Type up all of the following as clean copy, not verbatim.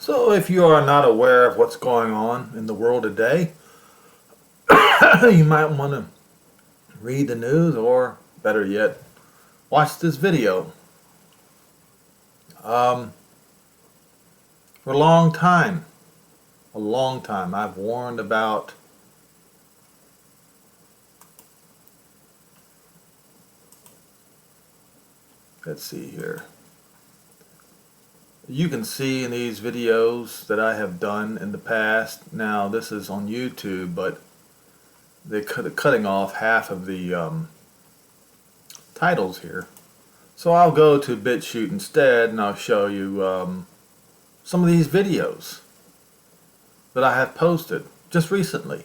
So if you are not aware of what's going on in the world today, you might want to read the news, or better yet, watch this video. For a long time, I've warned about let's see here. You can see in these videos that I have done in the past. Now this is on YouTube, but they're cutting off half of the titles here. So I'll go to BitChute instead, and I'll show you some of these videos that I have posted just recently.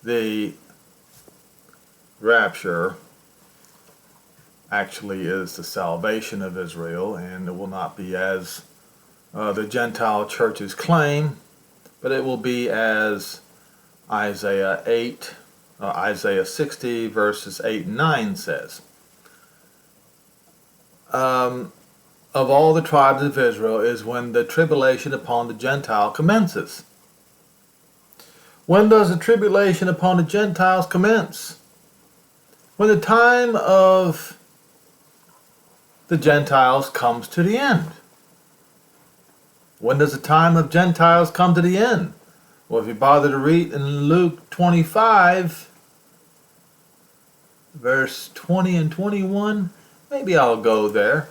The rapture actually is the salvation of Israel, and it will not be as the Gentile churches claim, but it will be as Isaiah 60 verses 8 and 9 says. Of all the tribes of Israel is when the tribulation upon the Gentile commences. When does the tribulation upon the Gentiles commence? When the time of the Gentiles comes to the end. When does the time of Gentiles come to the end? Well, if you bother to read in Luke 25, verse 20 and 21, maybe I'll go there.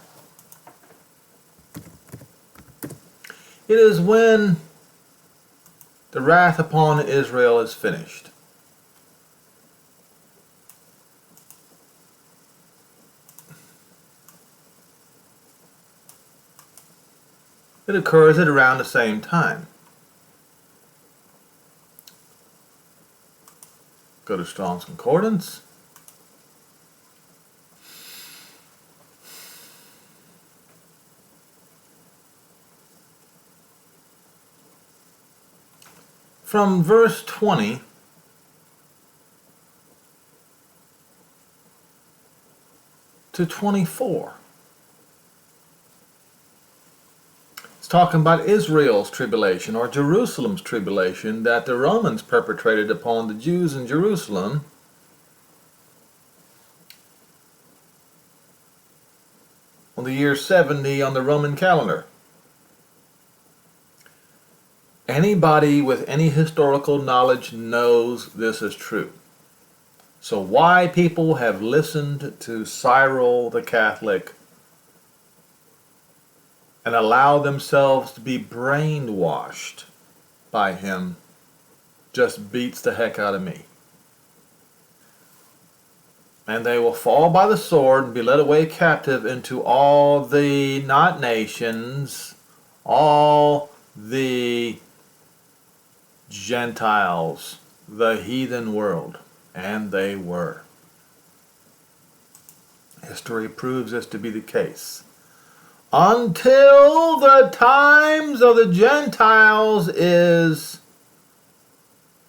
It is when the wrath upon Israel is finished. It occurs at around the same time. Go to Strong's Concordance. From verse 20 to 24. It's talking about Israel's tribulation, or Jerusalem's tribulation, that the Romans perpetrated upon the Jews in Jerusalem on the year 70 on the Roman calendar. Anybody with any historical knowledge knows this is true. So why people have listened to Cyril the Catholic and allow themselves to be brainwashed by him just beats the heck out of me. And they will fall by the sword and be led away captive into all the, not nations, all the Gentiles, the heathen world. And they were. History proves this to be the case. Until the times of the Gentiles is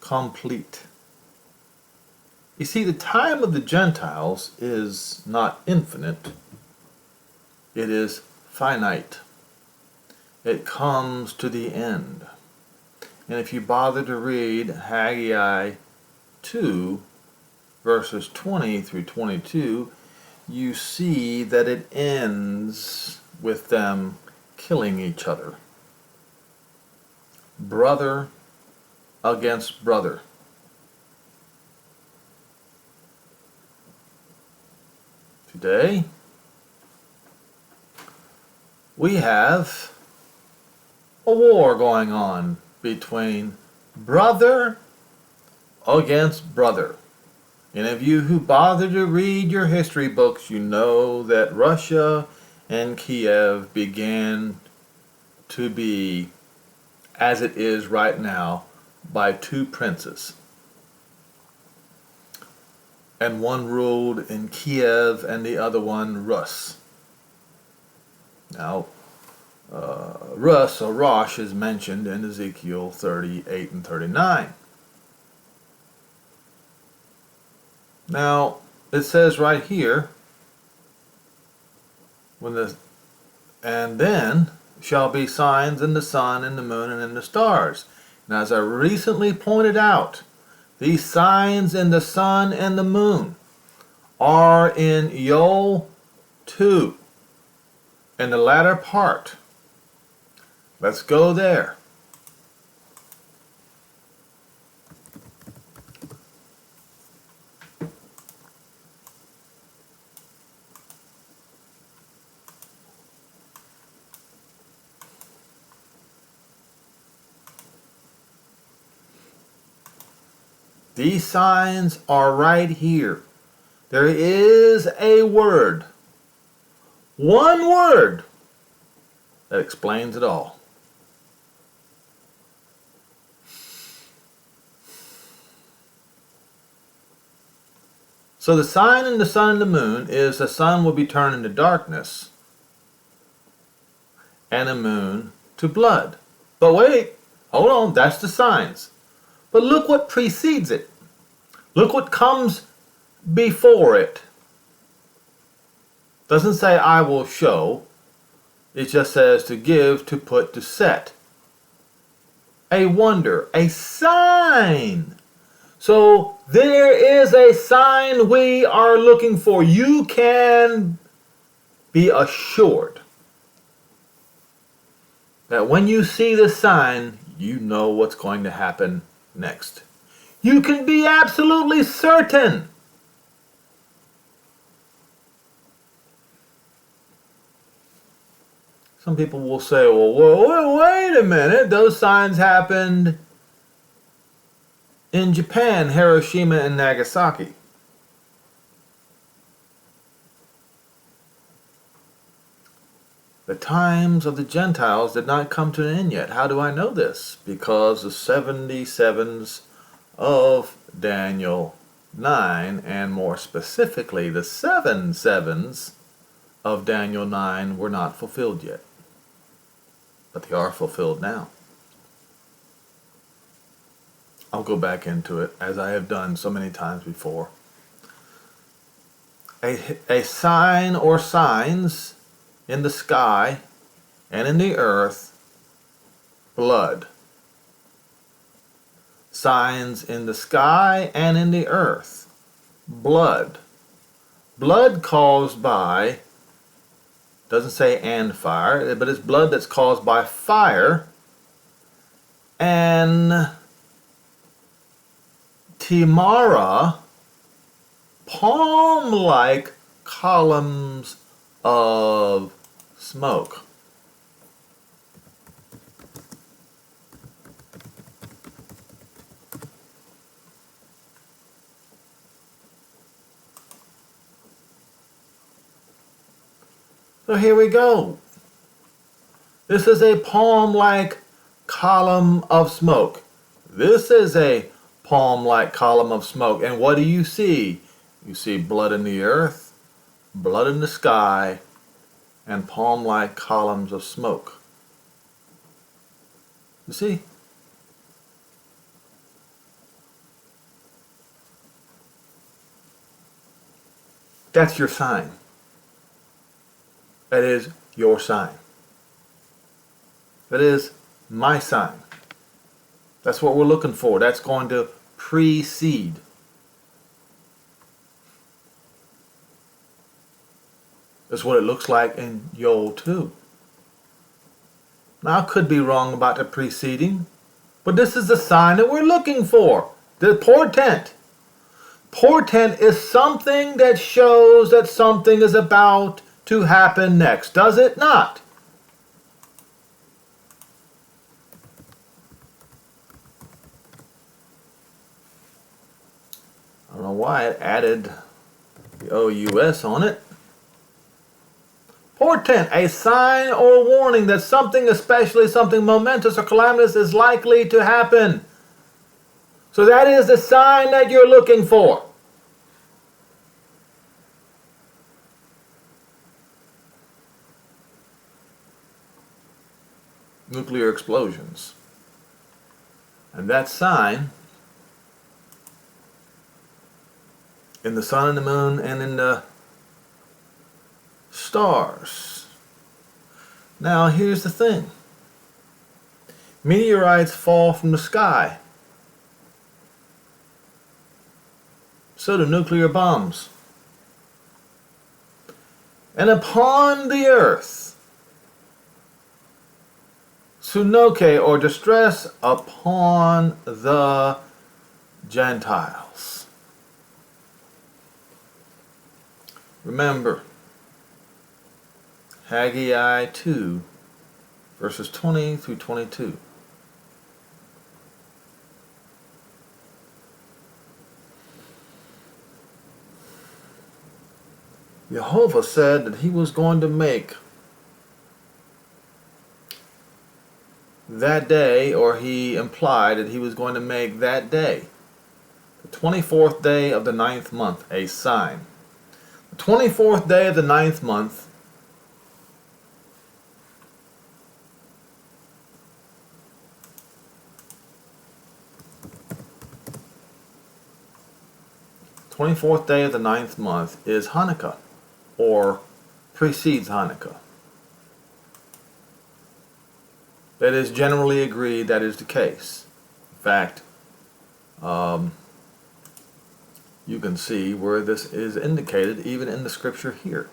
complete. You see, the time of the Gentiles is not infinite. It is finite. It comes to the end. And if you bother to read Haggai 2, verses 20 through 22, you see that it ends with them killing each other. Brother against brother. Today, we have a war going on between brother against brother. Any of you who bother to read your history books, you know that Russia and Kiev began to be, as it is right now, by two princes. And one ruled in Kiev and the other one Rus. Now, Rus or Rosh is mentioned in Ezekiel 38 and 39. Now, it says right here, and then shall be signs in the sun and the moon and in the stars. And as I recently pointed out, these signs in the sun and the moon are in Joel 2, in the latter part. Let's go there. These signs are right here. There is a word, one word, that explains it all. So the sign in the sun and the moon is the sun will be turned into darkness and the moon to blood. But wait, hold on, that's the signs. But look what precedes it. Look what comes before it. Doesn't say I will show. It just says to give, to put, to set. A wonder, a sign. So there is a sign we are looking for. You can be assured that when you see the sign, you know what's going to happen next. You can be absolutely certain. Some people will say, well, wait a minute, those signs happened in Japan, Hiroshima and Nagasaki. The times of the Gentiles did not come to an end yet. How do I know this? Because the 77s of Daniel 9, and more specifically the 7 sevens of Daniel 9 were not fulfilled yet. But they are fulfilled now. I'll go back into it as I have done so many times before. A sign or signs in the sky and in the earth, blood. Signs in the sky and in the earth, blood. Blood caused by, doesn't say and fire, but it's blood that's caused by fire and timara, palm-like columns of smoke. So here we go. This is a palm-like column of smoke. This is a palm-like column of smoke. And what do you see? You see blood in the earth, blood in the sky, and palm-like columns of smoke. You see? That's your sign. That is your sign. That is my sign. That's what we're looking for. That's going to precede. That's what it looks like in Joel 2. Now, I could be wrong about the preceding, but this is the sign that we're looking for. The portent. Portent is something that shows that something is about to happen next, does it not? I don't know why it added the OUS on it. Portent, a sign or warning that something, especially something momentous or calamitous, is likely to happen. So that is the sign that you're looking for. Nuclear explosions. And that sign in the sun and the moon and in the stars. Now, here's the thing. Meteorites fall from the sky. So do nuclear bombs. And upon the earth, Sunoke, or distress upon the Gentiles. Remember, Haggai 2, verses 20 through 22. Jehovah said that he was going to make that day, or he implied that he was going to make that day, the 24th day of the 9th month, a sign. The 24th day of the 9th month is Hanukkah, or precedes Hanukkah. It is generally agreed that is the case. In fact, you can see where this is indicated even in the scripture here.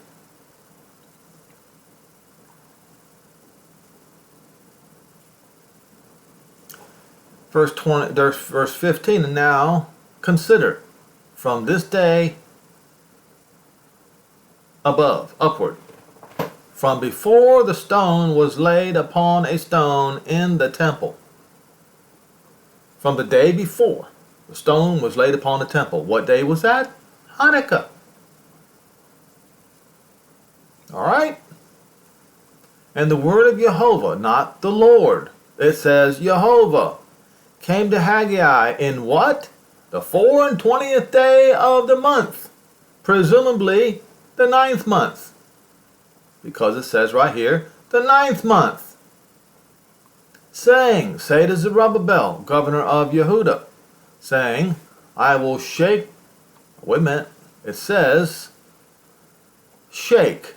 Verse 15, and now consider from this day upward, from before the stone was laid upon a stone in the temple. From the day before the stone was laid upon the temple. What day was that? Hanukkah. Alright? And the word of Jehovah, not the Lord. It says Jehovah came to Haggai in what? The 24th day of the month. Presumably the 9th month. Because it says right here, the 9th month. Saying, say to Zerubbabel, governor of Yehuda, saying, I will shake, wait a minute, it says, shake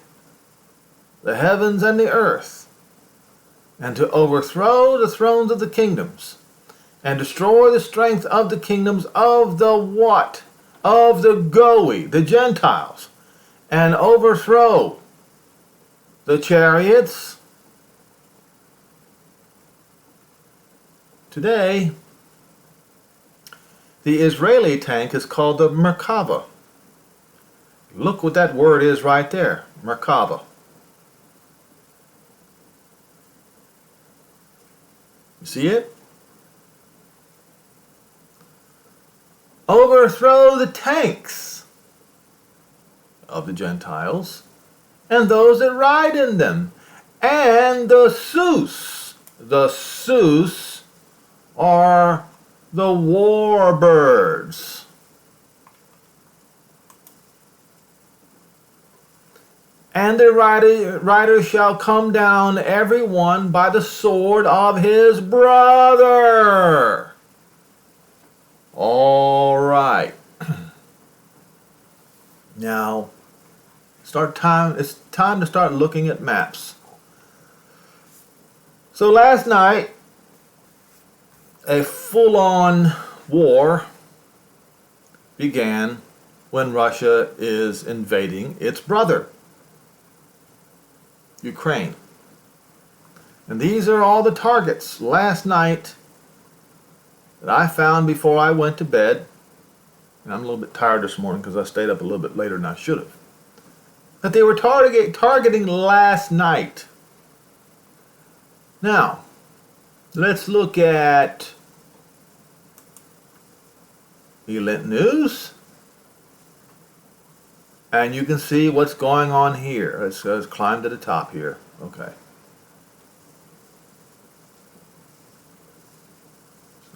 the heavens and the earth, and to overthrow the thrones of the kingdoms, and destroy the strength of the kingdoms of the what? Of the Goy, the Gentiles, and overthrow the chariots. Today, the Israeli tank is called the Merkava. Look what that word is right there, Merkava. You see it? Overthrow the tanks of the Gentiles and those that ride in them, and the Sus. The Sus are the war birds. And the rider shall come down every one by the sword of his brother. All right. Now, it's time to start looking at maps. So last night, a full-on war began when Russia is invading its brother, Ukraine. And these are all the targets last night that I found before I went to bed. And I'm a little bit tired this morning because I stayed up a little bit later than I should have. That they were targeting last night. Now, let's look at the Lint news. And you can see what's going on here. Let's climb to the top here. Okay.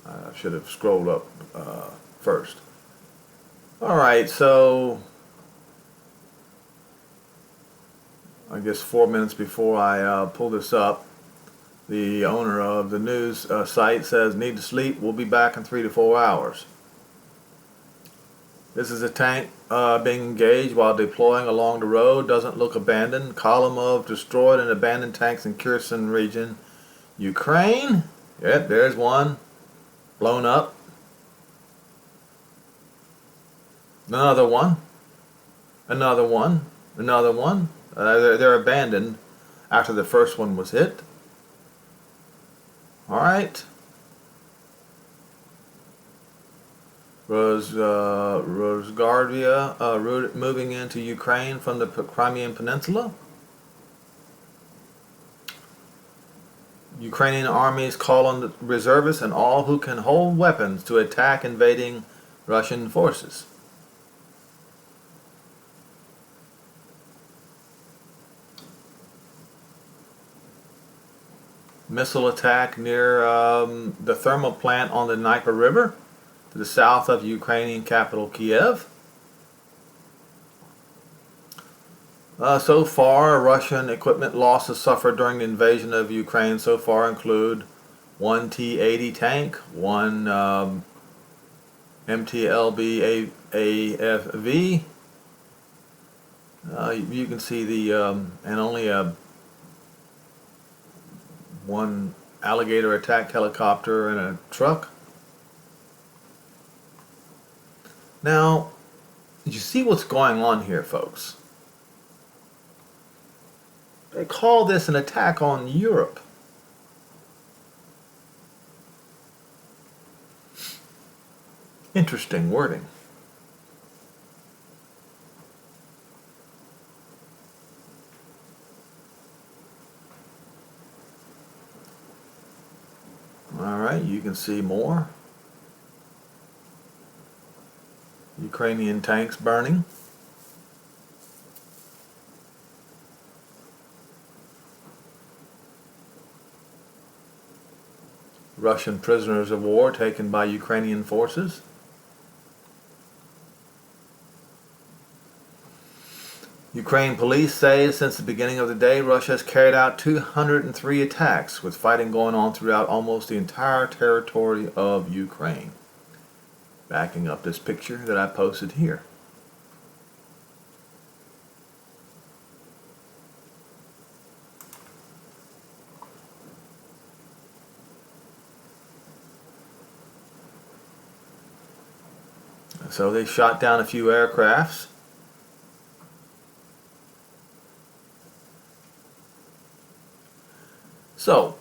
I should have scrolled up first. Alright, so I guess 4 minutes before I pull this up, the owner of the news site says, need to sleep, we'll be back in 3 to 4 hours. This is a tank being engaged while deploying along the road. Doesn't look abandoned. Column of destroyed and abandoned tanks in Kherson region, Ukraine. Yep, there's one. Blown up. Another one. Another one. Another one. They're abandoned after the first one was hit. Alright. Rosgardvia moving into Ukraine from the Crimean Peninsula. Ukrainian armies call on the reservists and all who can hold weapons to attack invading Russian forces. Missile attack near the thermal plant on the Dnieper River to the south of Ukrainian capital Kiev. So far, Russian equipment losses suffered during the invasion of Ukraine so far include one T-80 tank, one MTLB AFV. You can see the and only one alligator attacked helicopter and a truck. Now, you see what's going on here, folks? They call this an attack on Europe. Interesting wording. Alright, you can see more. Ukrainian tanks burning. Russian prisoners of war taken by Ukrainian forces. Ukraine police say since the beginning of the day, Russia has carried out 203 attacks, with fighting going on throughout almost the entire territory of Ukraine. Backing up this picture that I posted here. So they shot down a few aircrafts. So,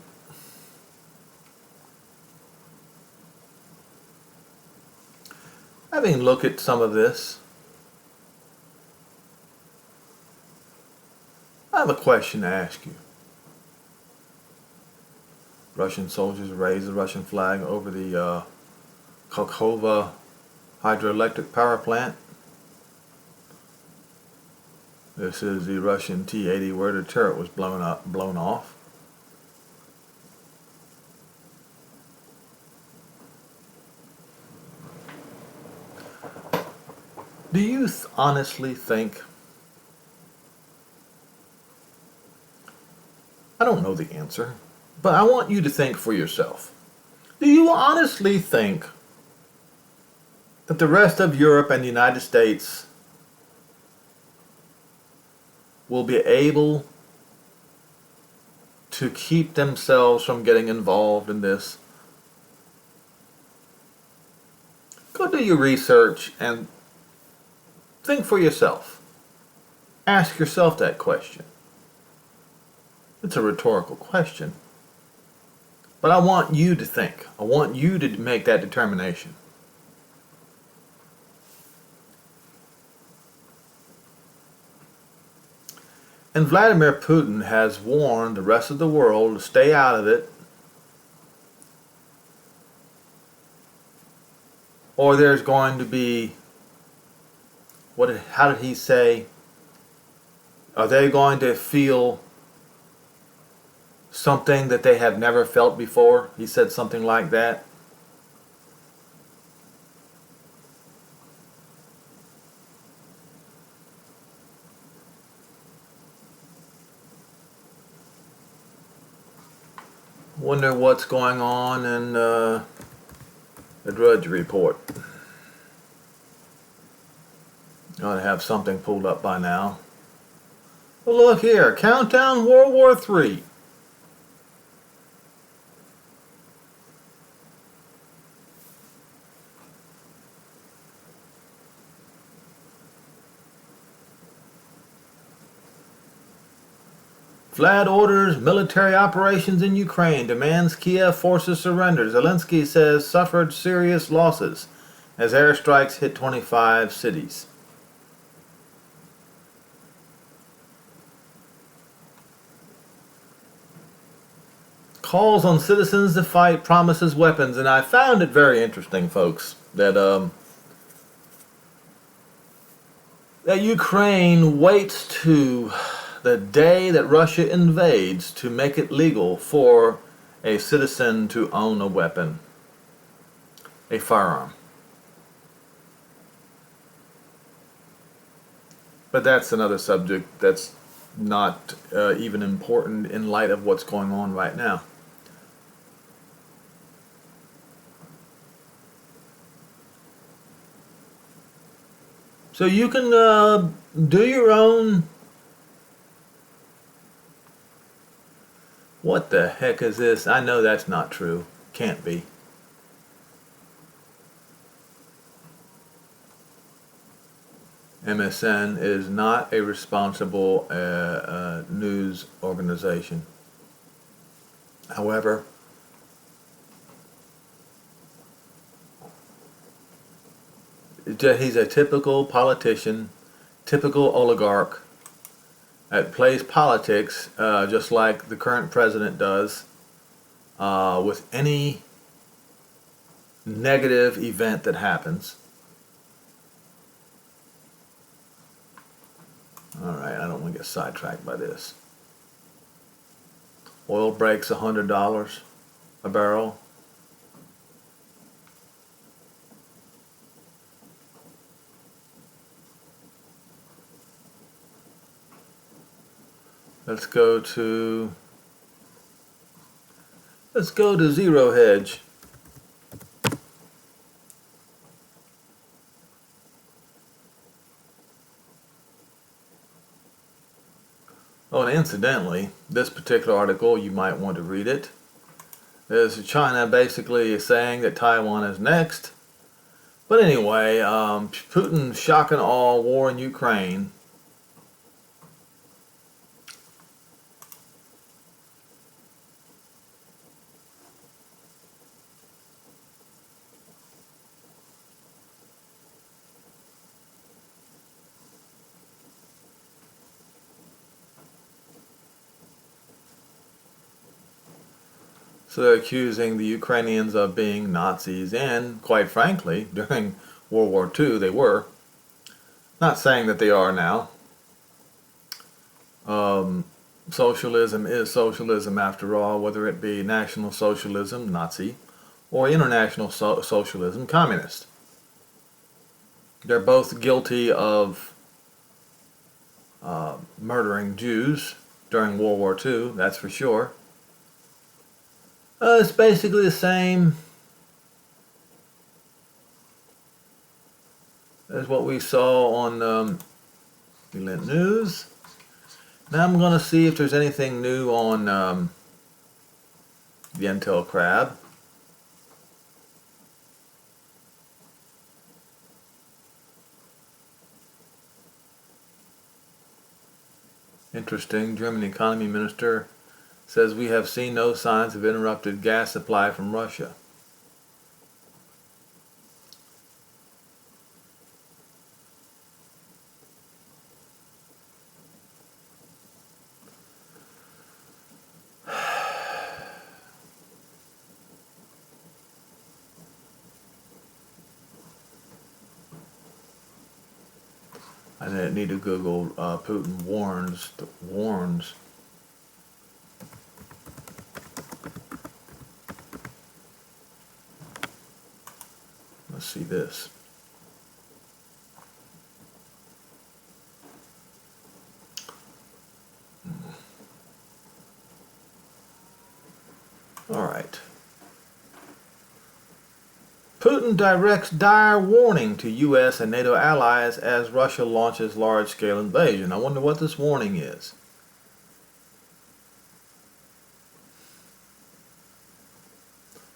having looked at some of this, I have a question to ask you. Russian soldiers raised the Russian flag over the Kakhovka hydroelectric power plant. This is the Russian T-80 where the turret was blown off. Do you honestly think, I don't know the answer, but I want you to think for yourself. Do you honestly think that the rest of Europe and the United States will be able to keep themselves from getting involved in this? Go do your research and think for yourself. Ask yourself that question. It's a rhetorical question. But I want you to think. I want you to make that determination. And Vladimir Putin has warned the rest of the world to stay out of it, or there's going to be, how did he say, are they going to feel something that they have never felt before? He said something like that. Wonder what's going on in the Drudge Report. You ought to have something pulled up by now. Well, look here. Countdown World War III. Vlad orders military operations in Ukraine, demands Kiev forces surrender. Zelensky says suffered serious losses as airstrikes hit 25 cities. Calls on citizens to fight, promises weapons. And I found it very interesting, folks, that that Ukraine waits to the day that Russia invades to make it legal for a citizen to own a weapon, a firearm. But that's another subject that's not even important in light of what's going on right now. So you can do your own. What the heck is this? I know that's not true. Can't be. MSN is not a responsible news organization. However, he's a typical politician, typical oligarch that plays politics just like the current president does with any negative event that happens. Alright, I don't want to get sidetracked by this. Oil breaks $100 a barrel. Let's go to Zero Hedge. Oh, and incidentally, this particular article, you might want to read it. Is China basically saying that Taiwan is next. But anyway, Putin shock and awe war in Ukraine. So they're accusing the Ukrainians of being Nazis, and quite frankly, during World War II they were. Not saying that they are now. Socialism is socialism after all, whether it be National Socialism, Nazi, or International Socialism, Communist. They're both guilty of murdering Jews during World War II, that's for sure. It's basically the same as what we saw on the Lint News. Now I'm going to see if there's anything new on the Intel Crab. Interesting. German economy minister says we have seen no signs of interrupted gas supply from Russia. I need to Google Putin warns. Let's see this. All right. Putin directs dire warning to U.S. and NATO allies as Russia launches large-scale invasion. I wonder what this warning is.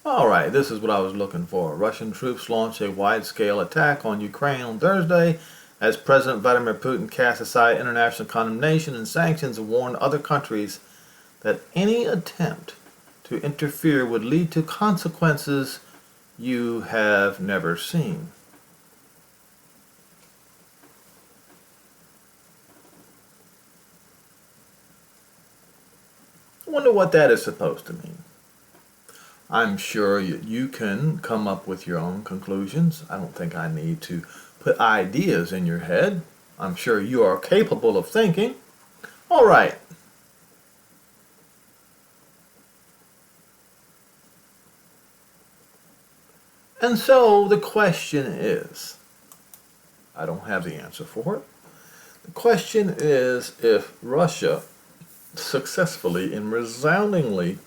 Alright, this is what I was looking for. Russian troops launch a wide-scale attack on Ukraine on Thursday as President Vladimir Putin cast aside international condemnation and sanctions and warned other countries that any attempt to interfere would lead to consequences you have never seen. I wonder what that is supposed to mean. I'm sure you can come up with your own conclusions. I don't think I need to put ideas in your head. I'm sure you are capable of thinking. All right. And so the question is, I don't have the answer for it. The question is, if Russia successfully and resoundingly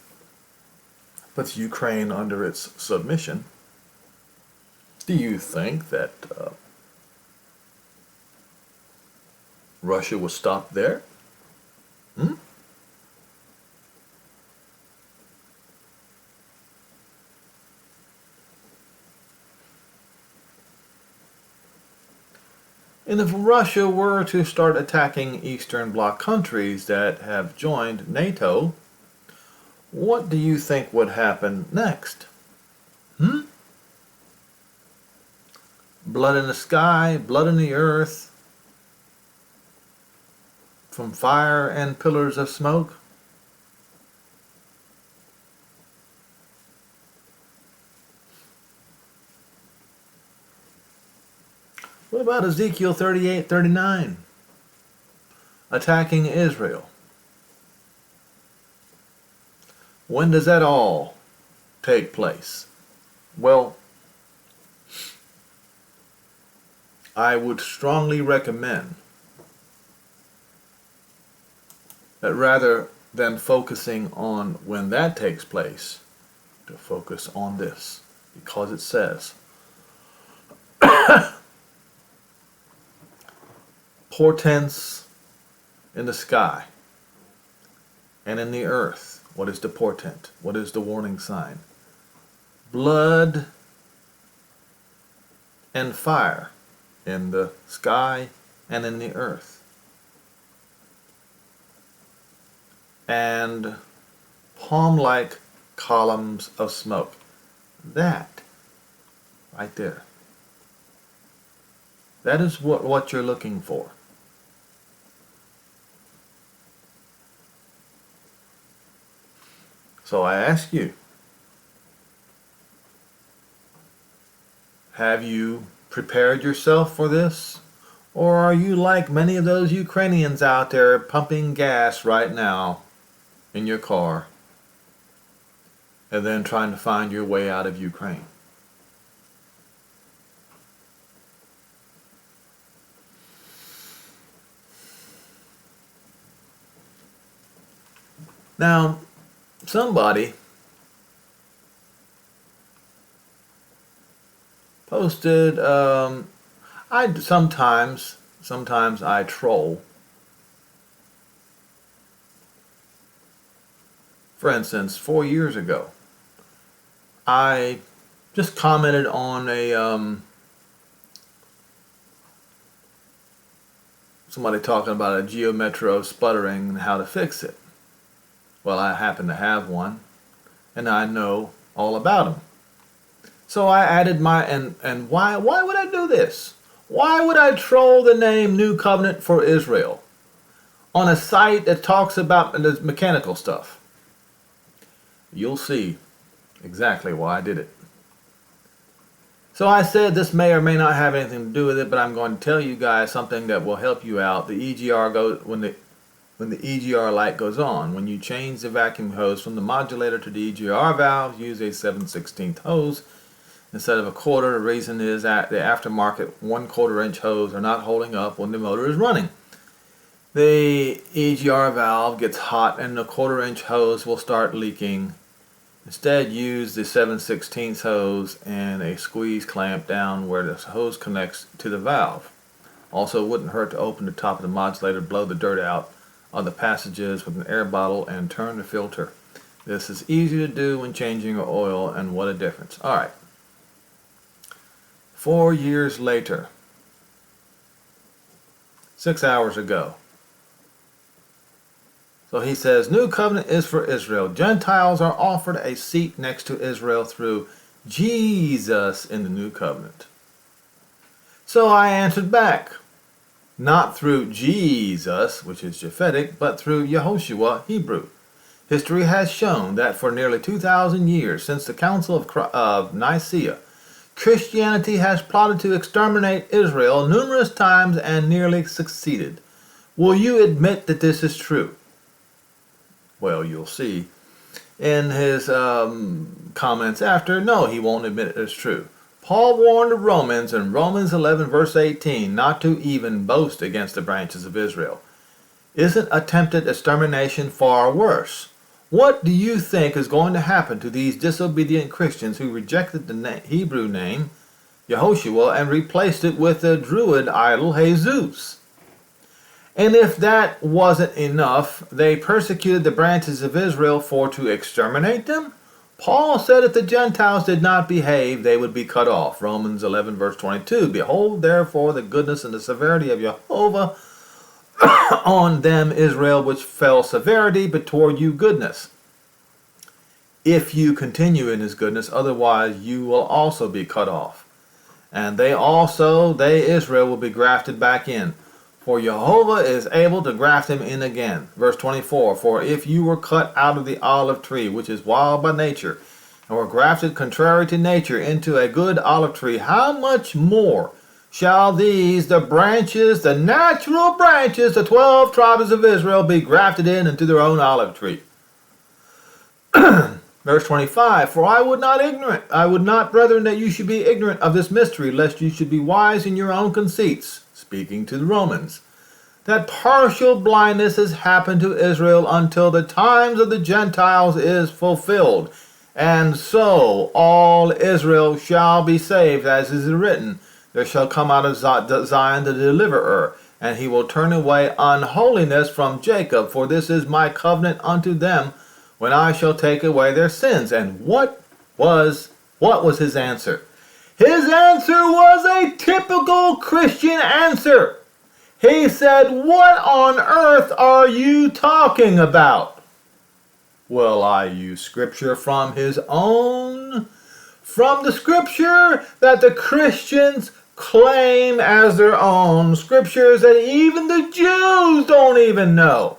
puts Ukraine under its submission, do you think that Russia will stop there? And if Russia were to start attacking Eastern Bloc countries that have joined NATO, what do you think would happen next? Blood in the sky, blood in the earth, from fire and pillars of smoke? What about Ezekiel 38:39? Attacking Israel. When does that all take place? Well, I would strongly recommend that rather than focusing on when that takes place, to focus on this, because it says, portents in the sky and in the earth. What is the portent? What is the warning sign? Blood and fire in the sky and in the earth. And palm-like columns of smoke. That, right there. That is what you're looking for. So I ask you, have you prepared yourself for this? Or are you like many of those Ukrainians out there pumping gas right now in your car and then trying to find your way out of Ukraine? Now, somebody posted, I sometimes I troll. For instance, 4 years ago, I just commented on a somebody talking about a GeoMetro sputtering and how to fix it. Well, I happen to have one, and I know all about them. So I added my, and why would I do this? Why would I troll the name New Covenant for Israel on a site that talks about the mechanical stuff? You'll see exactly why I did it. So I said this may or may not have anything to do with it, but I'm going to tell you guys something that will help you out. The EGR goes, when the EGR light goes on, when you change the vacuum hose from the modulator to the EGR valve, use a 7/16 hose instead of a quarter. The reason is that the aftermarket 1/4 inch hose are not holding up when the motor is running. The EGR valve gets hot and the 1/4 inch hose will start leaking Instead, use the 7/16 hose and a squeeze clamp down where the hose connects to the valve. Also, it wouldn't hurt to open the top of the modulator, blow the dirt out of the passages with an air bottle, and turn the filter. This is easy to do when changing your oil, and what a difference. All right. 4 years later, 6 hours ago. So he says, New covenant is for Israel. Gentiles are offered a seat next to Israel through Jesus in the new covenant. So I answered back, not through Jesus, which is Japhetic, but through Yehoshua, Hebrew. History has shown that for nearly 2,000 years, since the Council of Nicaea, Christianity has plotted to exterminate Israel numerous times and nearly succeeded. Will you admit that this is true? Well, you'll see in his comments after, no, he won't admit it is true. Paul warned the Romans in Romans 11 verse 18 not to even boast against the branches of Israel. Isn't attempted extermination far worse? What do you think is going to happen to these disobedient Christians who rejected the Hebrew name, Yehoshua, and replaced it with the Druid idol, Jesus? And if that wasn't enough, they persecuted the branches of Israel for to exterminate them? Paul said if the Gentiles did not behave, they would be cut off. Romans 11 verse 22. Behold, therefore, the goodness and the severity of Jehovah on them, Israel, which fell severity, but toward you goodness. If you continue in his goodness, otherwise you will also be cut off. And they, Israel, will be grafted back in. For Jehovah is able to graft him in again. Verse 24, for if you were cut out of the olive tree, which is wild by nature, and were grafted contrary to nature into a good olive tree, how much more shall these, the branches, the natural branches, the 12 tribes of Israel, be grafted in into their own olive tree? Verse 25, for I would not, brethren, that you should be ignorant of this mystery, lest you should be wise in your own conceits. Speaking to the Romans, that partial blindness has happened to Israel until the times of the Gentiles is fulfilled. And so all Israel shall be saved, as is written, there shall come out of Zion the deliverer, and he will turn away unholiness from Jacob, for this is my covenant unto them, when I shall take away their sins. And what was his answer? His answer was a typical Christian answer. He said, what on earth are you talking about? Well, I use scripture from the scripture that the Christians claim as their own, scriptures that even the Jews don't even know,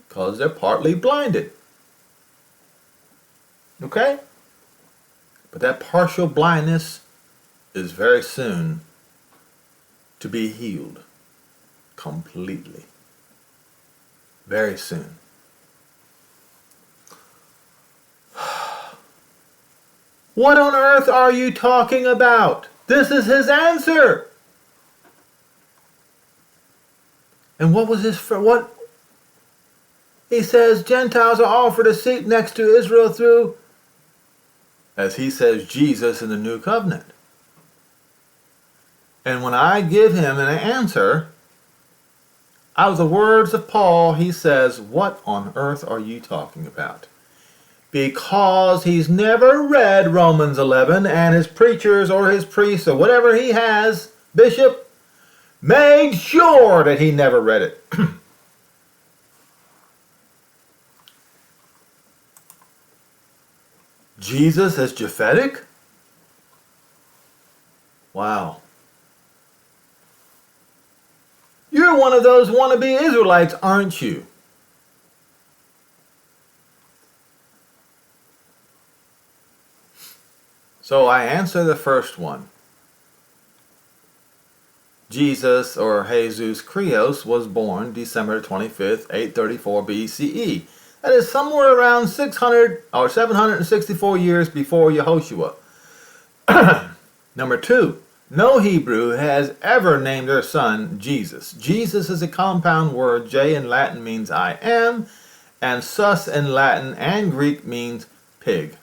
because they're partly blinded. Okay? But that partial blindness is very soon to be healed completely. Very soon. What on earth are you talking about? This is his answer. And what was his what? He says Gentiles are offered a seat next to Israel through, as he says, Jesus in the new covenant. And when I give him an answer, out of the words of Paul, he says, what on earth are you talking about? Because he's never read Romans 11, and his preachers or his priests or whatever he has, bishop, made sure that he never read it. Jesus as Japhetic? Wow. You're one of those wannabe Israelites, aren't you? So I answer the first one. Jesus, or Jesus Christos, was born December 25th, 834 BCE. That is somewhere around 600 or 764 years before Yehoshua. Number 2. No Hebrew has ever named their son Jesus. Jesus is a compound word. J in Latin means I am, and sus in Latin and Greek means pig.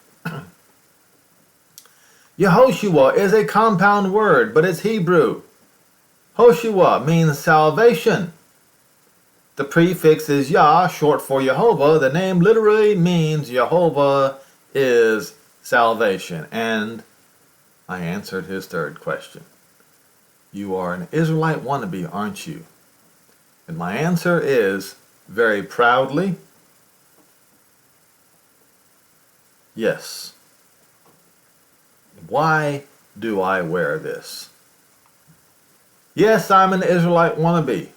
Yehoshua is a compound word, but it's Hebrew. Hoshua means salvation. The prefix is Yah, short for Jehovah. The name literally means Jehovah is salvation. And I answered his third question. You are an Israelite wannabe, aren't you? And my answer is, very proudly, yes. Why do I wear this? Yes, I'm an Israelite wannabe.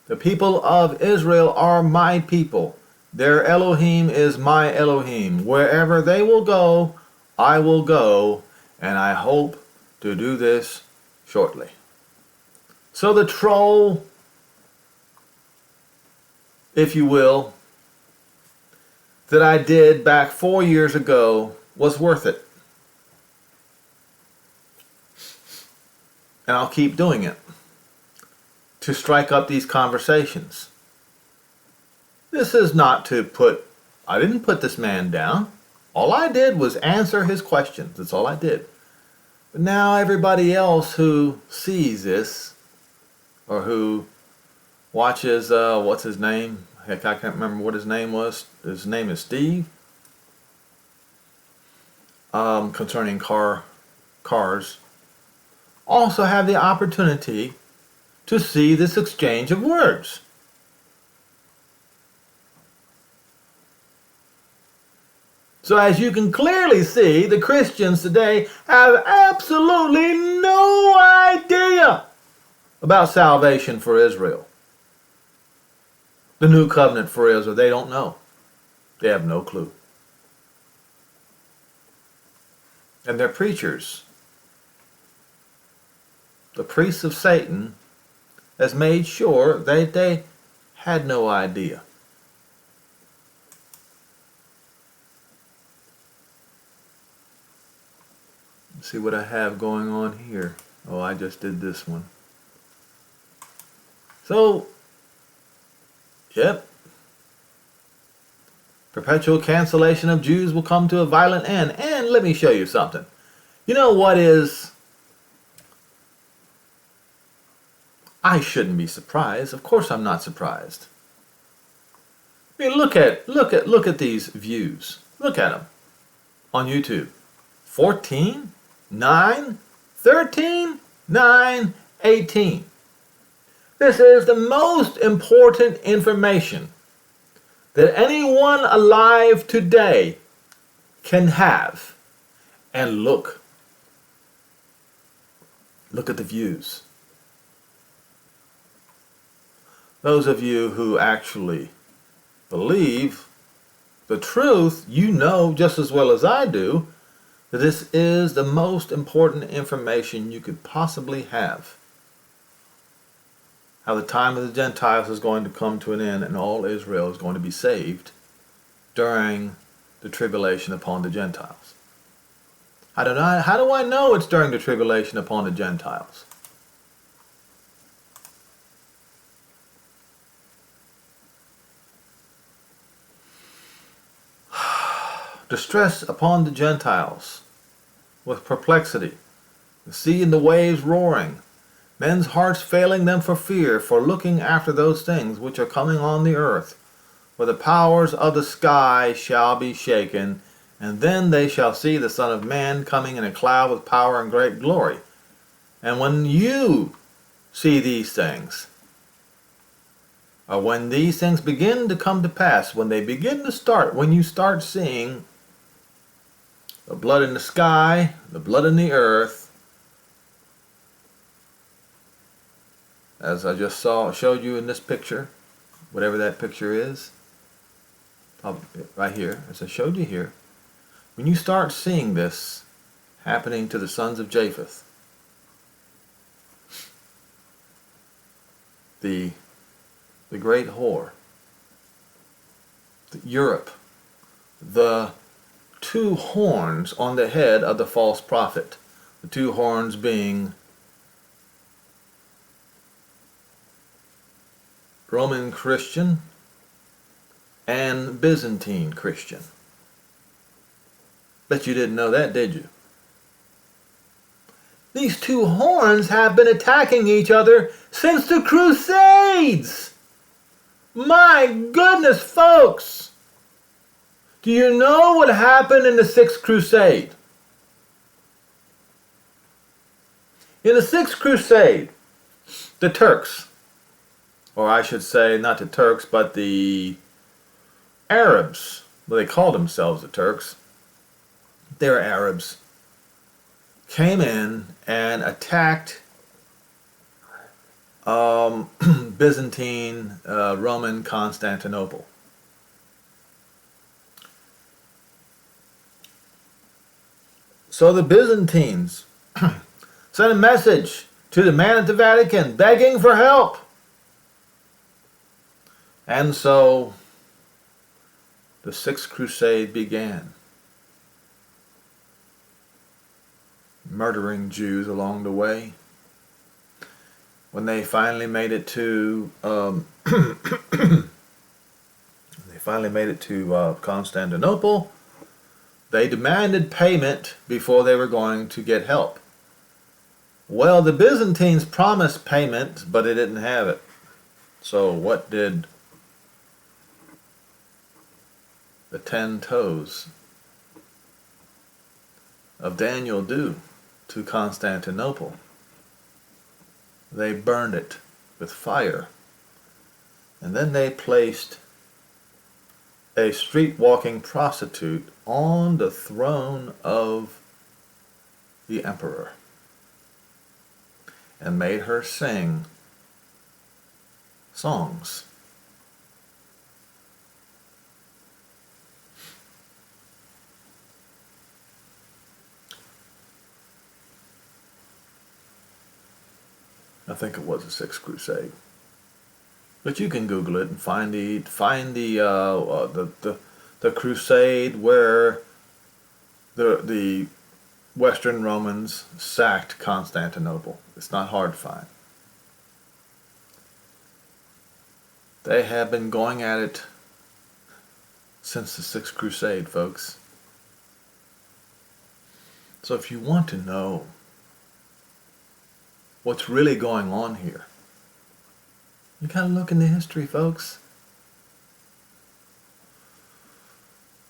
The people of Israel are my people. Their Elohim is my Elohim. Wherever they will go, I will go, and I hope to do this shortly. So the troll, if you will, that I did back 4 years ago was worth it. And I'll keep doing it to strike up these conversations. This is not to I didn't put this man down. All I did was answer his questions. That's all I did. But now everybody else who sees this, or who watches, what's his name? Heck, I can't remember what his name was. His name is Steve. Concerning cars, also have the opportunity to see this exchange of words. So as you can clearly see, the Christians today have absolutely no idea about salvation for Israel. The new covenant for Israel, they don't know. They have no clue. And their preachers, the priests of Satan, has made sure that they had no idea. Let's see what I have going on here. Oh, I just did this one. So, yep. Perpetual cancellation of Jews will come to a violent end. And let me show you something. You know what is... I shouldn't be surprised. Of course I'm not surprised. I mean, look at these views. Look at them on YouTube. 14, 9, 13, 9, 18. This is the most important information that anyone alive today can have. And look at the views. Those of you who actually believe the truth, you know just as well as I do that this is the most important information you could possibly have. How the time of the Gentiles is going to come to an end and all Israel is going to be saved during the tribulation upon the Gentiles. How do I know it's during the tribulation upon the Gentiles? Distress upon the Gentiles with perplexity, the sea and the waves roaring, men's hearts failing them for fear, for looking after those things which are coming on the earth, for the powers of the sky shall be shaken, and then they shall see the Son of Man coming in a cloud with power and great glory. And when you see these things, or when these things begin to come to pass, when you start seeing the blood in the sky, the blood in the earth, as I just showed you in this picture, whatever that picture is, right here, as I showed you here, when you start seeing this happening to the sons of Japheth, the great whore, Europe, the two horns on the head of the false prophet, the two horns being Roman Christian and Byzantine Christian. Bet you didn't know that, did you? These two horns have been attacking each other since the Crusades! My goodness, folks! Do you know what happened in the Sixth Crusade? In the Sixth Crusade, the Turks, or I should say not the Turks, but the Arabs, well, they called themselves the Turks, they're Arabs, came in and attacked Byzantine, Roman Constantinople. So the Byzantines sent a message to the man at the Vatican begging for help. And so the Sixth Crusade began, murdering Jews along the way. When they finally made it to Constantinople, they demanded payment before they were going to get help. Well, the Byzantines promised payment, but they didn't have it. So what did the 10 toes of Daniel do to Constantinople? They burned it with fire. And then they placed a street-walking prostitute on the throne of the emperor and made her sing songs. I think it was the Sixth Crusade, but you can Google it and find the crusade where the Western Romans sacked Constantinople. It's not hard to find. They have been going at it since the Sixth Crusade, folks. So if you want to know what's really going on here, you gotta look into history, folks.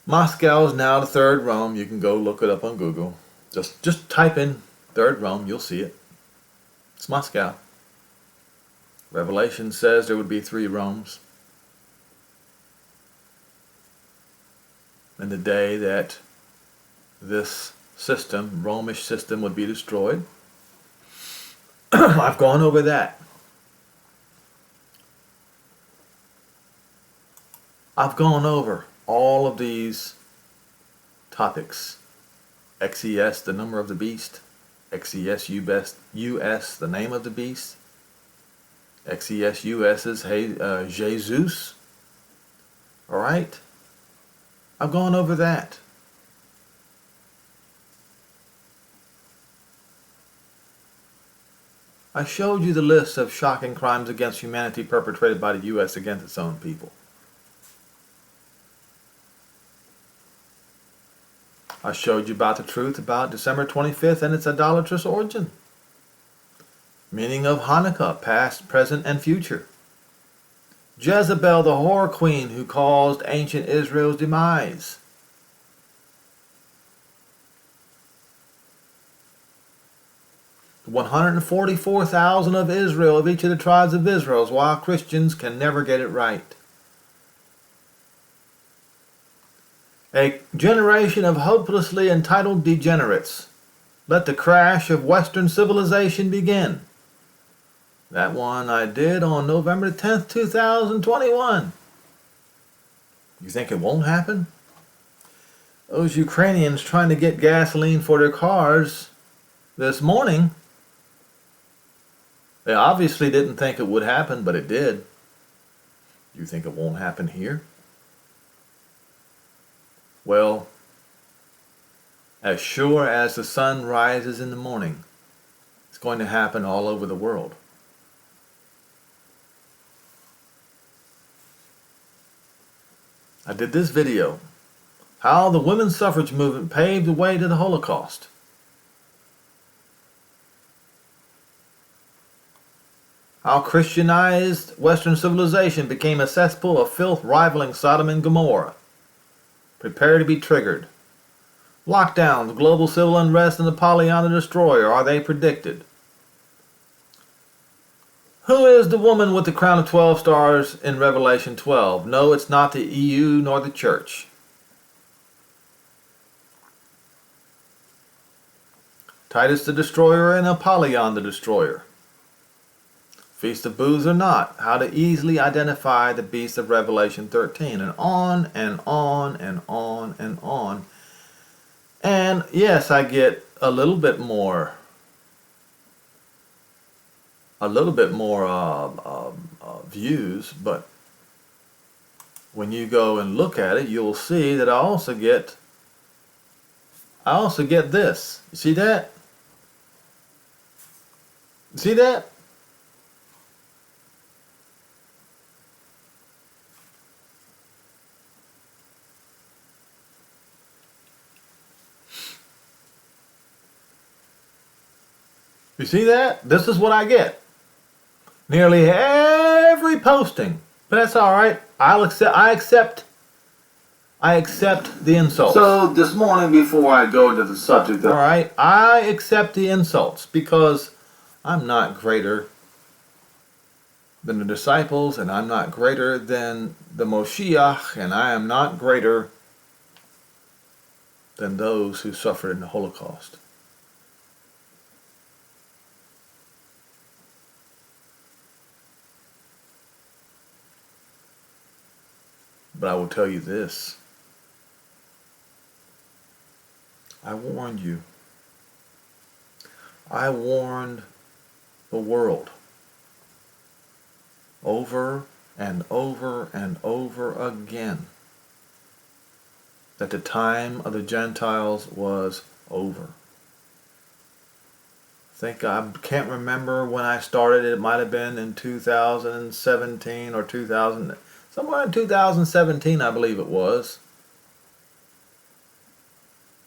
Moscow is now the Third Rome. You can go look it up on Google. Just type in Third Rome, you'll see it. It's Moscow. Revelation says there would be 3 Romes. And the day that this system, Romish system, would be destroyed. I've gone over that. I've gone over all of these topics. XES, the number of the beast. XES US, the name of the beast. XES US is Jesus. Alright? I've gone over that. I showed you the list of shocking crimes against humanity perpetrated by the U.S. against its own people. I showed you about the truth about December 25th and its idolatrous origin. Meaning of Hanukkah, past, present, and future. Jezebel, the whore queen who caused ancient Israel's demise. The 144,000 of Israel, of each of the tribes of Israel, is why Christians can never get it right. A generation of hopelessly entitled degenerates. Let the crash of Western civilization begin. That one I did on November 10th, 2021. You think it won't happen? Those Ukrainians trying to get gasoline for their cars this morning, they obviously didn't think it would happen, but it did. You think it won't happen here? Well, as sure as the sun rises in the morning, it's going to happen all over the world. I did this video, how the women's suffrage movement paved the way to the Holocaust. How Christianized Western civilization became a cesspool of filth rivaling Sodom and Gomorrah. Prepare to be triggered. Lockdowns, global civil unrest, and Apollyon the Destroyer, are they predicted? Who is the woman with the crown of 12 stars in Revelation 12? No, it's not the EU nor the church. Titus the Destroyer and Apollyon the Destroyer. Feast of Booths or not, how to easily identify the beast of Revelation 13, and on and on and on and on. And yes, I get a little bit more views, but when you go and look at it, you'll see that I also get this. You see that? See that? You see that? This is what I get. Nearly every posting. But that's all right. I accept the insults. So this morning, before I go to the subject, all right, I accept the insults because I'm not greater than the disciples, and I'm not greater than the Moshiach, and I am not greater than those who suffered in the Holocaust. But I will tell you this. I warned you. I warned the world over and over and over again that the time of the Gentiles was over. I can't remember when I started. It might have been in 2017 or 2000. Somewhere in 2017, I believe it was.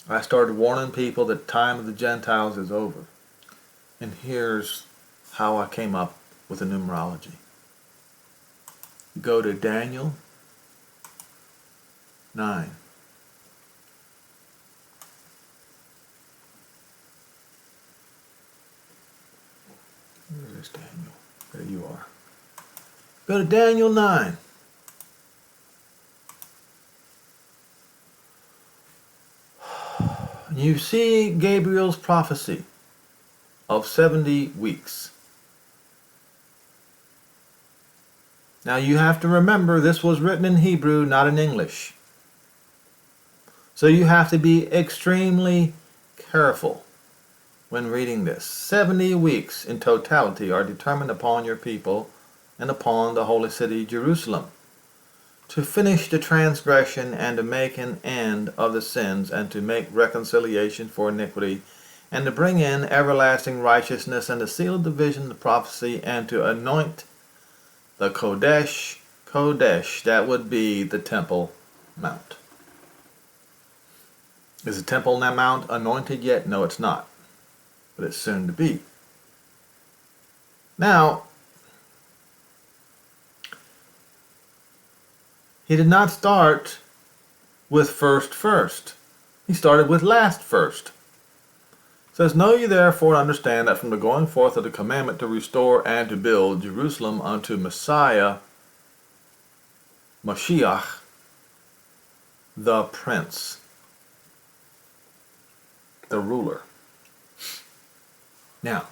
I started warning people that the time of the Gentiles is over. And here's how I came up with the numerology. You go to Daniel 9. Where is Daniel? There you are. Go to Daniel 9. You see Gabriel's prophecy of 70 weeks. Now you have to remember this was written in Hebrew, not in English. So you have to be extremely careful when reading this. 70 weeks in totality are determined upon your people and upon the holy city Jerusalem, to finish the transgression and to make an end of the sins and to make reconciliation for iniquity and to bring in everlasting righteousness and to seal the vision of the prophecy and to anoint the Kodesh, that would be the Temple Mount. Is the Temple Mount anointed yet? No, it's not. But it's soon to be. Now, he did not start with first. He started with last first. It says, know ye therefore understand that from the going forth of the commandment to restore and to build Jerusalem unto Messiah, Mashiach, the Prince, the ruler. Now,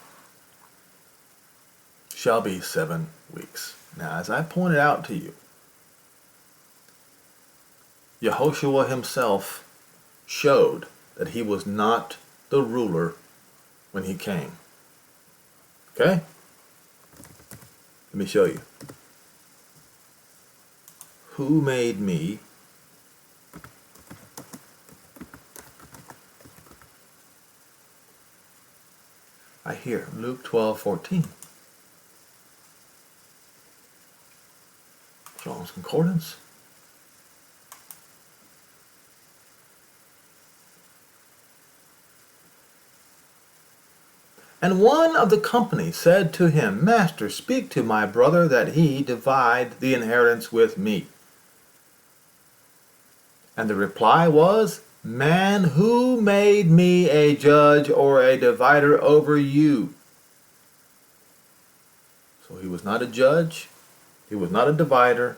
shall be 7 weeks. Now, as I pointed out to you, Yehoshua himself showed that he was not the ruler when he came. Okay? Let me show you. Who made me I hear Luke 12:14. Strong's Concordance. And one of the company said to him, Master, speak to my brother that he divide the inheritance with me. And the reply was, Man, who made me a judge or a divider over you? So he was not a judge, he was not a divider,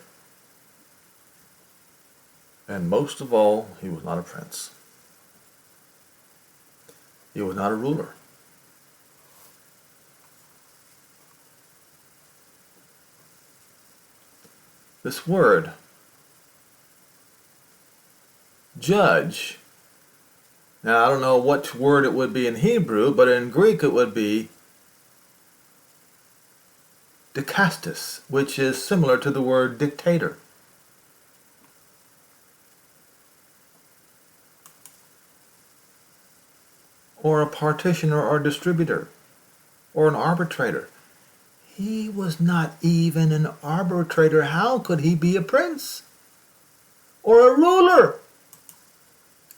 and most of all, he was not a prince. He was not a ruler. This word, judge, now I don't know what word it would be in Hebrew, but in Greek it would be dikastis, which is similar to the word dictator. Or a partitioner or distributor, or an arbitrator. He was not even an arbitrator. How could he be a prince? Or a ruler?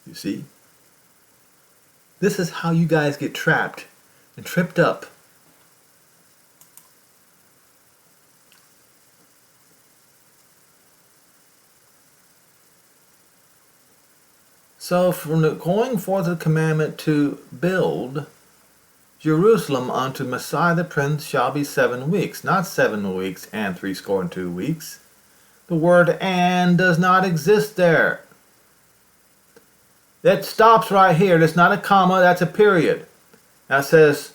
You see? This is how you guys get trapped and tripped up. So from the going forth of the commandment to build Jerusalem unto Messiah the Prince shall be 7 weeks, not 7 weeks and 62 weeks. The word and does not exist there. That stops right here. That's not a comma, that's a period. Now it says,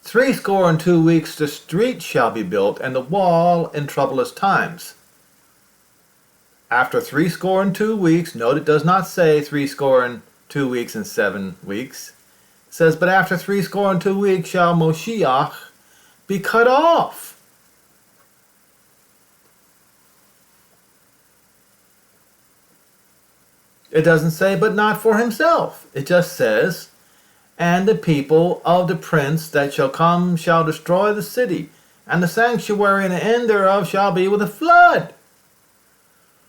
62 weeks the street shall be built, and the wall in troublous times. After 62 weeks, note it does not say 62 weeks and 7 weeks. It says, but after 62 weeks shall Moshiach be cut off. It doesn't say, but not for himself. It just says, and the people of the prince that shall come shall destroy the city, and the sanctuary and the end thereof shall be with a flood.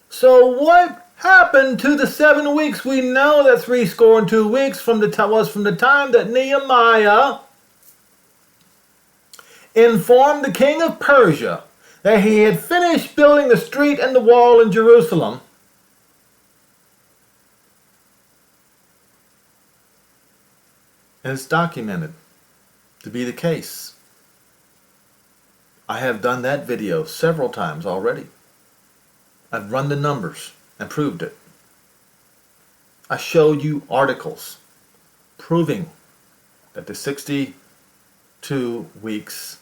So what happened to the 7 weeks? We know that 62 weeks was from the time that Nehemiah informed the king of Persia that he had finished building the street and the wall in Jerusalem. And it's documented to be the case. I have done that video several times already. I've run the numbers and proved it. I showed you articles proving that the 62 weeks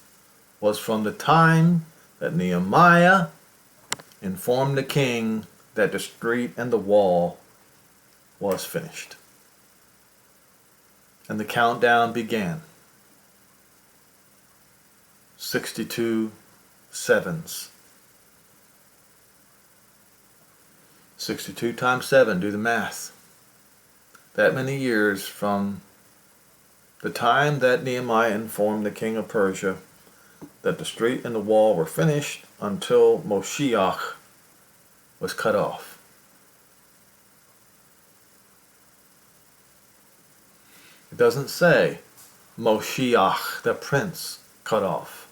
was from the time that Nehemiah informed the king that the street and the wall was finished. And the countdown began. 62 sevens. 62 times 7, do the math. That many years from the time that Nehemiah informed the king of Persia that the street and the wall were finished until Moshiach was cut off. It doesn't say Moshiach, the prince, cut off.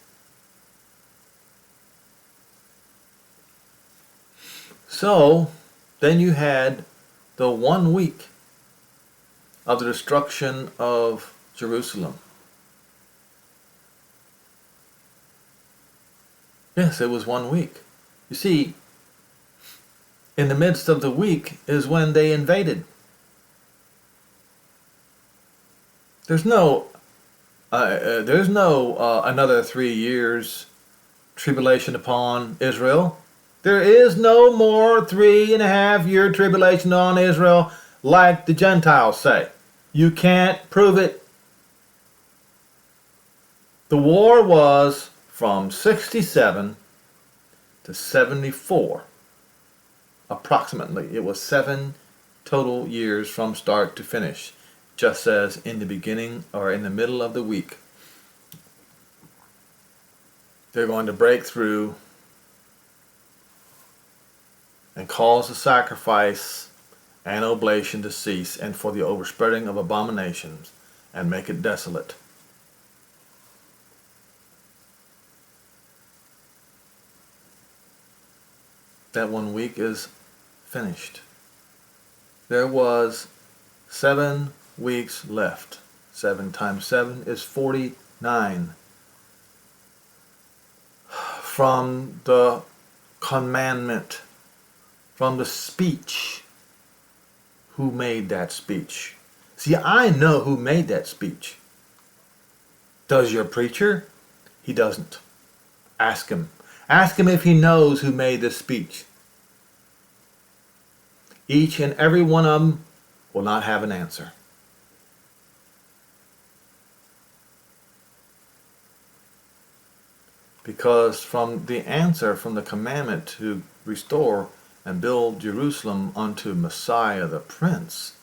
So, then you had the 1 week of the destruction of Jerusalem. Yes, it was 1 week. You see, in the midst of the week is when they invaded. There's no another 3 years tribulation upon Israel. There is no more 3.5-year tribulation on Israel like the Gentiles say. You can't prove it. The war was from 67 to 74. Approximately. It was 7 total years from start to finish. Just as in the beginning or in the middle of the week, they're going to break through and cause the sacrifice and oblation to cease, and for the overspreading of abominations, and make it desolate. that 1 week is finished. There was 7 weeks left. 7 times 7 is 49. From the commandment, from the speech. Who made that speech? See, I know who made that speech. Does your preacher? He doesn't. Ask him. Ask him if he knows who made this speech. Each and every one of them will not have an answer. Because from the answer, from the commandment to restore and build Jerusalem unto Messiah the Prince,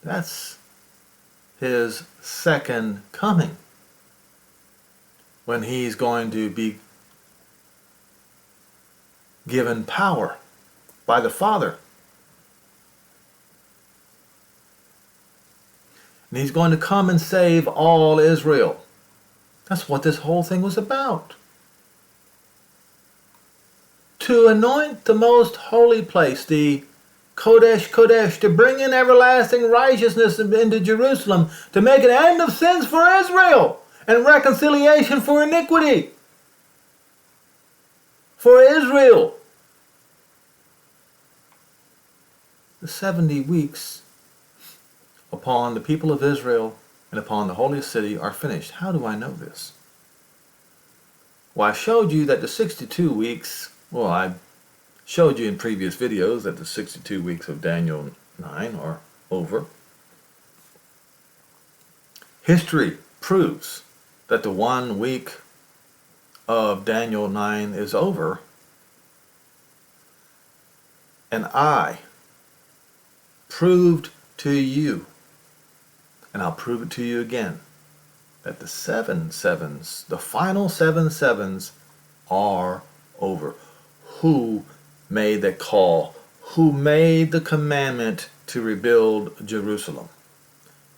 that's his second coming. When he's going to be given power by the Father. And he's going to come and save all Israel. That's what this whole thing was about. To anoint the most holy place, the Kodesh Kodesh, to bring in everlasting righteousness into Jerusalem, to make an end of sins for Israel, and reconciliation for iniquity. For Israel. The 70 weeks upon the people of Israel and upon the holy city are finished. How do I know this? Well, I showed you that the 62 weeks, well, I showed you in previous videos that the 62 weeks of Daniel 9 are over. History proves that the 1 week of Daniel 9 is over. And I proved to you, and I'll prove it to you again, that the 7 sevens, the final 7 sevens, are over. Who made the call? Who made the commandment to rebuild Jerusalem?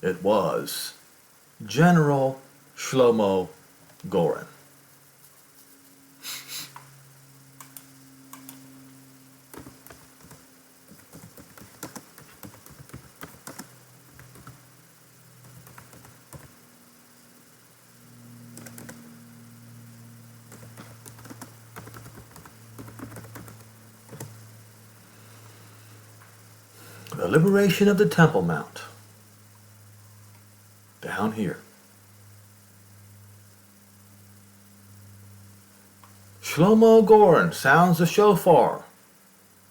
It was General Shlomo Goren. The liberation of the Temple Mount. Down here. Shlomo Goren sounds the shofar.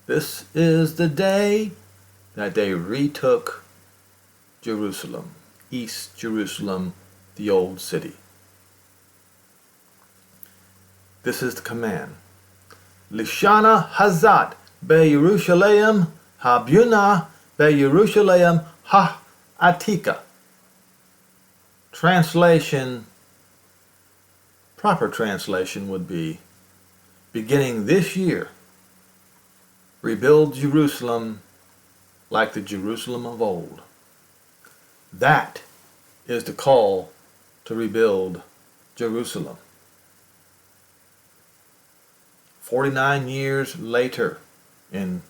This is the day that they retook Jerusalem, East Jerusalem, the old city. This is the command. Lishana Hazat be-Yerushalayim Habuna be-Yerushalayim ha-Atika. Translation, proper translation would be, beginning this year, rebuild Jerusalem like the Jerusalem of old. That is the call to rebuild Jerusalem. 49 years later, in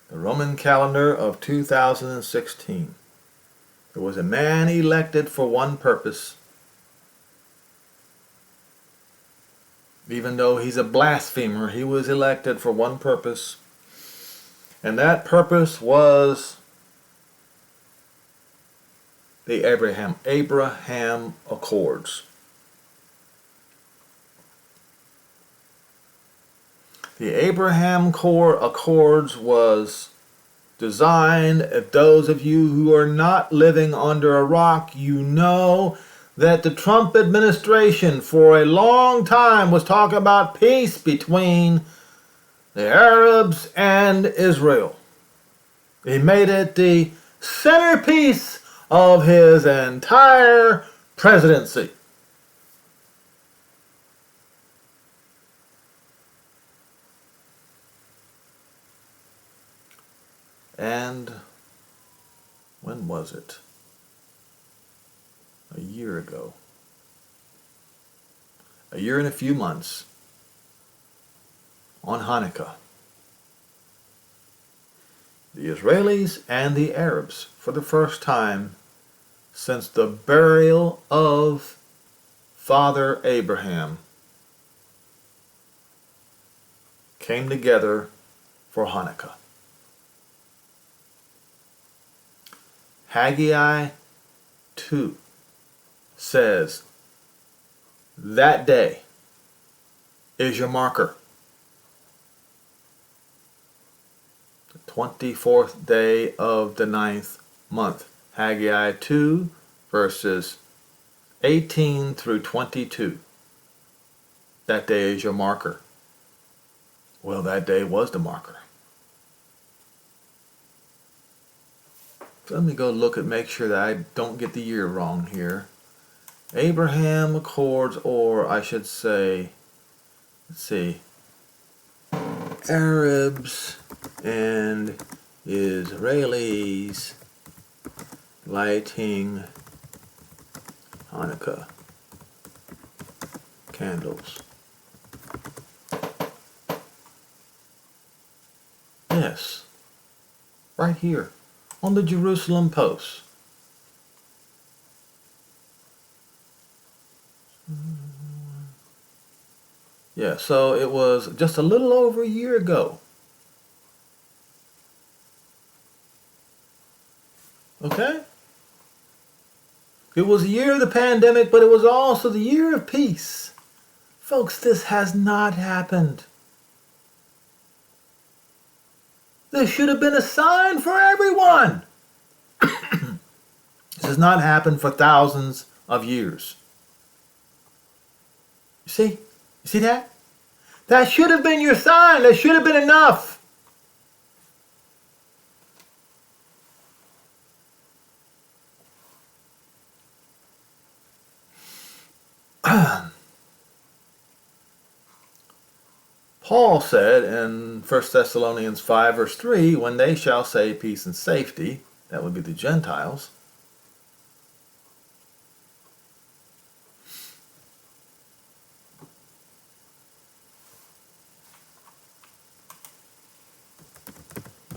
the Roman calendar of 2016, there was a man elected for one purpose. Even though he's a blasphemer, he was elected for one purpose. And that purpose was the Abraham Accords. The Abraham Accords was designed, if those of you who are not living under a rock, you know that the Trump administration for a long time was talking about peace between the Arabs and Israel. He made it the centerpiece of his entire presidency. And when was it? A year ago. A year and a few months. On Hanukkah. the Israelis and the Arabs, for the first time since the burial of Father Abraham, came together for Hanukkah. Haggai 2 says, that day is your marker. The 24th day of the 9th month. Haggai 2 verses 18 through 22. That day is your marker. Well, that day was the marker. So let me go look at, make sure that I don't get the year wrong here. Abraham accords, or I should say, let's see, Arabs and Israelis lighting Hanukkah candles. Yes, right here on the Jerusalem Post. Yeah, so it was just a little over a year ago. Okay? It was a year of the pandemic, but it was also the year of peace. Folks, this has not happened. This should have been a sign for everyone. This has not happened for thousands of years. You see? You see that? That should have been your sign. That should have been enough. Paul said in 1 Thessalonians 5 verse 3, when they shall say peace and safety, that would be the Gentiles,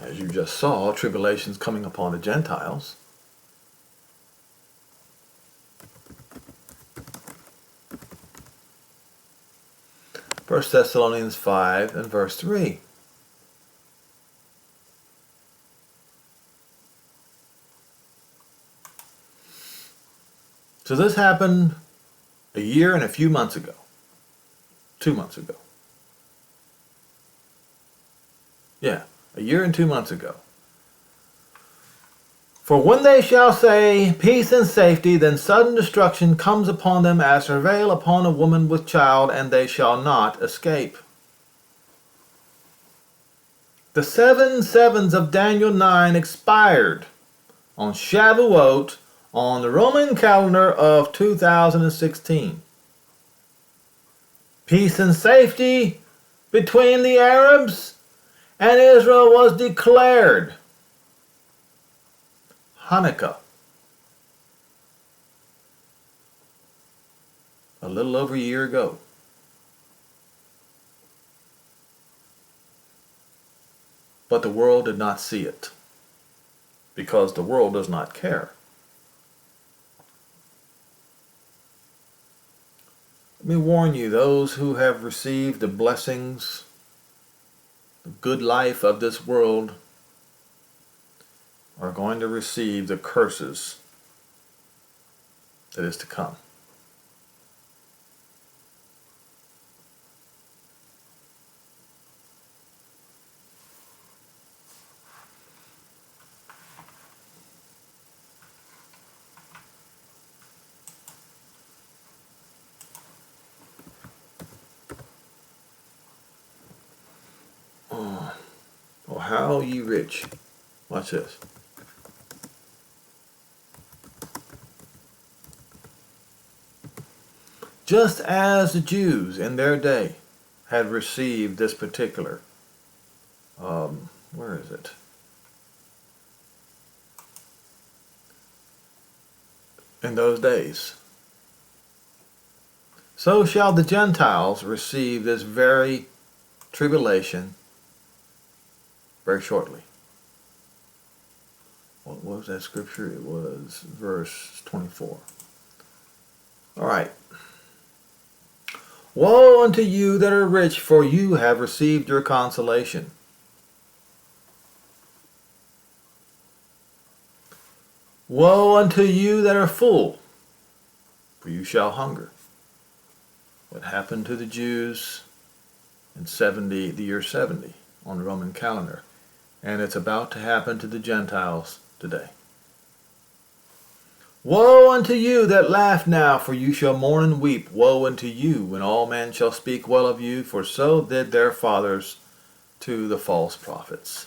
as you just saw, tribulations coming upon the Gentiles. First Thessalonians 5 and verse 3. So this happened a year and a few months ago. 2 months ago. Yeah, a year and 2 months ago. For when they shall say peace and safety, then sudden destruction comes upon them as travail upon a woman with child, and they shall not escape. The 7 sevens of Daniel 9 expired on Shavuot on the Roman calendar of 2016. Peace and safety between the Arabs and Israel was declared. Hanukkah, a little over a year ago. But the world did not see it, because the world does not care. Let me warn you, those who have received the blessings, the good life of this world, are going to receive the curses that is to come. Oh, how ye rich. Watch this. Just as the Jews in their day had received this particular, where is it? In those days. So shall the Gentiles receive this very tribulation very shortly. What was that scripture? It was verse 24. All right. Woe unto you that are rich, for you have received your consolation. Woe unto you that are full, for you shall hunger. What happened to the Jews in the year 70 on the Roman calendar, and it's about to happen to the Gentiles today. Woe unto you that laugh now, for you shall mourn and weep. Woe unto you when all men shall speak well of you, for so did their fathers to the false prophets.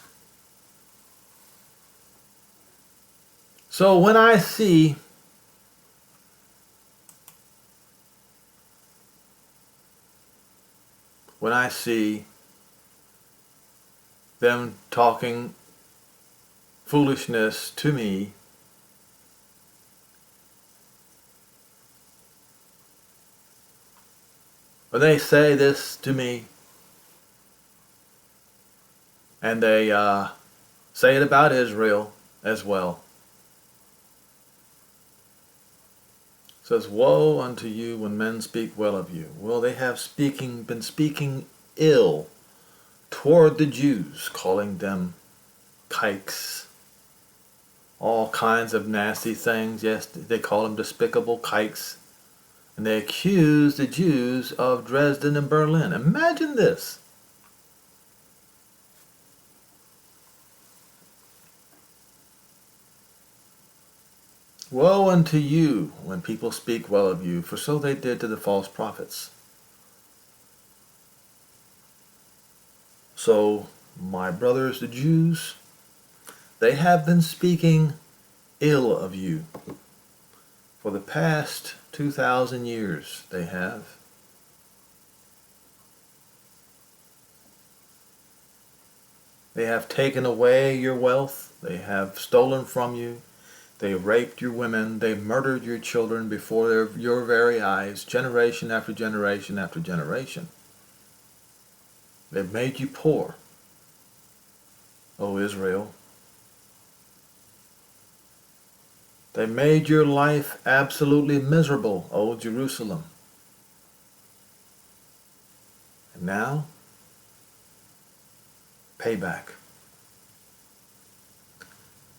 So when I see them talking foolishness to me, when they say this to me, and they say it about Israel as well, it says, woe unto you when men speak well of you. Well, they have been speaking ill toward the Jews, calling them kikes, all kinds of nasty things. Yes, they call them despicable kikes. And they accuse the Jews of Dresden and Berlin. Imagine this. Woe unto you when people speak well of you, for so they did to the false prophets. So, my brothers, the Jews, they have been speaking ill of you. For the past 2,000 years, they have. They have taken away your wealth. They have stolen from you. They raped your women. They murdered your children before your very eyes, generation after generation after generation. They've made you poor, O Israel. They made your life absolutely miserable, O Jerusalem. And now, payback.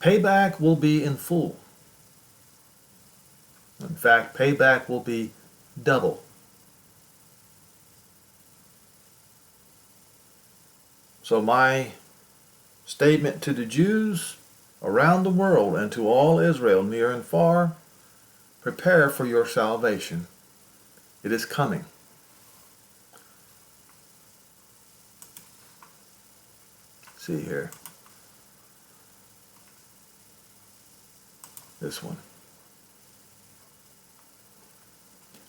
Payback will be in full. In fact, payback will be double. So my statement to the Jews around the world and to all Israel, near and far, prepare for your salvation. It is coming. See here. This one.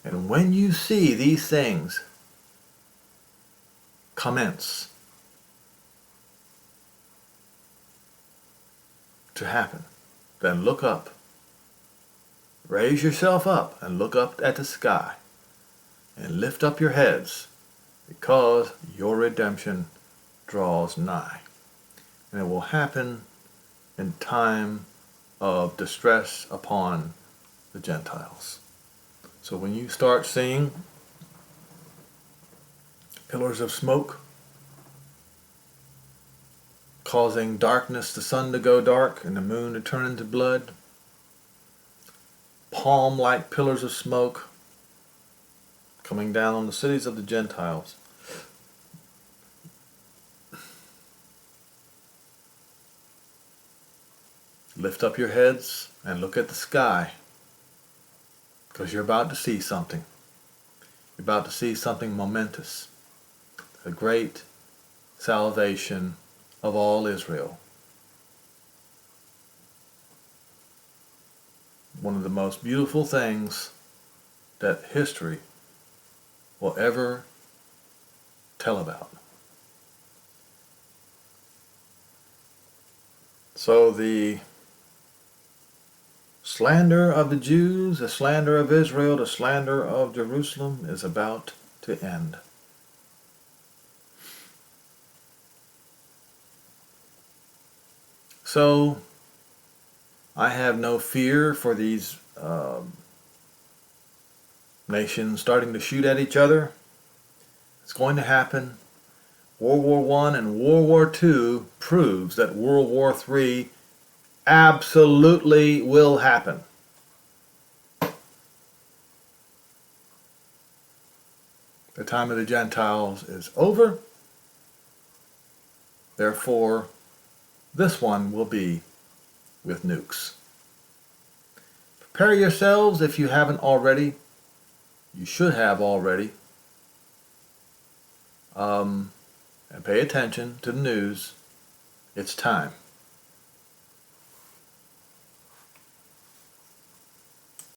And when you see these things commence to happen, then look up. Raise yourself up and look up at the sky and lift up your heads, because your redemption draws nigh. And it will happen in time of distress upon the Gentiles. So when you start seeing pillars of smoke causing darkness, the sun to go dark and the moon to turn into blood, palm-like pillars of smoke coming down on the cities of the Gentiles, lift up your heads and look at the sky, because you're about to see something. You're about to see something momentous. A great salvation of all Israel. One of the most beautiful things that history will ever tell about. So the slander of the Jews, the slander of Israel, the slander of Jerusalem is about to end. So, I have no fear for these nations starting to shoot at each other. It's going to happen. World War I and World War II proves that World War III absolutely will happen. The time of the Gentiles is over. Therefore, this one will be with nukes. Prepare yourselves if you haven't already. You should have already. And pay attention to the news. It's time.